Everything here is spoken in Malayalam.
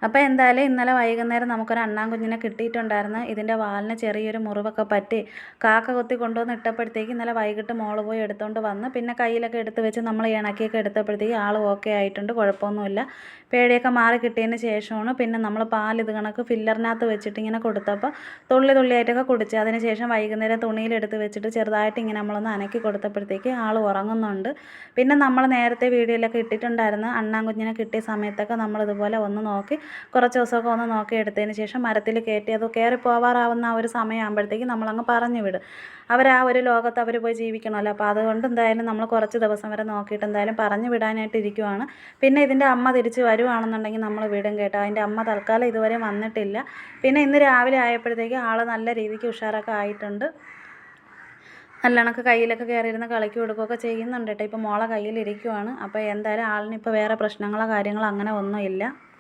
അപ്പോൾ എന്തായാലും ഇന്നലെ വൈകുന്നേരം നമുക്കൊരു അണ്ണാൻകുഞ്ഞിനെ കിട്ടിയിട്ടുണ്ടായിരുന്നു. ഇതിൻ്റെ വാലിന് ചെറിയൊരു മുറിവൊക്കെ പറ്റി കാക്ക കൊത്തി കൊണ്ടുവന്ന് ഇട്ടപ്പോഴത്തേക്ക് ഇന്നലെ വൈകിട്ട് മോള് പോയി എടുത്തുകൊണ്ട് വന്ന് പിന്നെ കയ്യിലൊക്കെ എടുത്ത് വെച്ച് നമ്മൾ ഇണക്കിയൊക്കെ എടുത്തപ്പോഴത്തേക്ക് ആൾ ഓക്കെ ആയിട്ടുണ്ട്, കുഴപ്പമൊന്നുമില്ല. പേടിയൊക്കെ മാറി കിട്ടിയതിന് ശേഷമാണ് പിന്നെ നമ്മൾ പാൽ ഇത് കണക്ക് ഫില്ലറിനകത്ത് വെച്ചിട്ട് ഇങ്ങനെ കൊടുത്തപ്പോൾ തുള്ളി തുള്ളിയായിട്ടൊക്കെ കുടിച്ച് അതിന് ശേഷം വൈകുന്നേരം തുണിയിലെടുത്ത് വെച്ചിട്ട് ചെറുതായിട്ട് ഇങ്ങനെ നമ്മളൊന്ന് അനക്കി കൊടുത്തപ്പോഴത്തേക്ക് ആൾ ഉറങ്ങുന്നുണ്ട്. പിന്നെ നമ്മൾ നേരത്തെ വീഡിയോയിലൊക്കെ ഇട്ടിട്ടുണ്ടായിരുന്നു, അണ്ണാൻകുഞ്ഞിനെ കിട്ടിയ സമയത്തൊക്കെ നമ്മളിതുപോലെ ഒന്ന് നോക്കി കുറച്ച് ദിവസമൊക്കെ ഒന്ന് നോക്കി എടുത്തതിന് ശേഷം മരത്തിൽ കയറ്റി അത് കയറി പോവാറാവുന്ന ആ ഒരു സമയമാകുമ്പോഴത്തേക്കും നമ്മളങ്ങ് പറഞ്ഞു വിടും. അവർ ആ ഒരു ലോകത്ത് അവർ പോയി ജീവിക്കണമല്ലോ. അപ്പോൾ അതുകൊണ്ട് എന്തായാലും നമ്മൾ കുറച്ച് ദിവസം വരെ നോക്കിയിട്ട് എന്തായാലും പറഞ്ഞു വിടാനായിട്ട് ഇരിക്കുവാണ്. പിന്നെ ഇതിൻ്റെ അമ്മ തിരിച്ച് വരുവാണെന്നുണ്ടെങ്കിൽ നമ്മൾ വിടും കേട്ടോ. അതിൻ്റെ അമ്മ തൽക്കാലം ഇതുവരെ വന്നിട്ടില്ല. പിന്നെ ഇന്ന് രാവിലെ ആയപ്പോഴത്തേക്ക് ആൾ നല്ല രീതിക്ക് ഉഷാറൊക്കെ ആയിട്ടുണ്ട്. നല്ലണക്ക് കയ്യിലൊക്കെ കയറിയിരുന്ന് കളിക്കും എടുക്കുകയൊക്കെ ചെയ്യുന്നുണ്ട് കേട്ടോ. ഇപ്പോൾ മോളെ കയ്യിലിരിക്കുവാണ്. അപ്പോൾ എന്തായാലും ആളിനിപ്പോൾ വേറെ പ്രശ്നങ്ങളോ കാര്യങ്ങളോ അങ്ങനെ ഒന്നുമില്ല.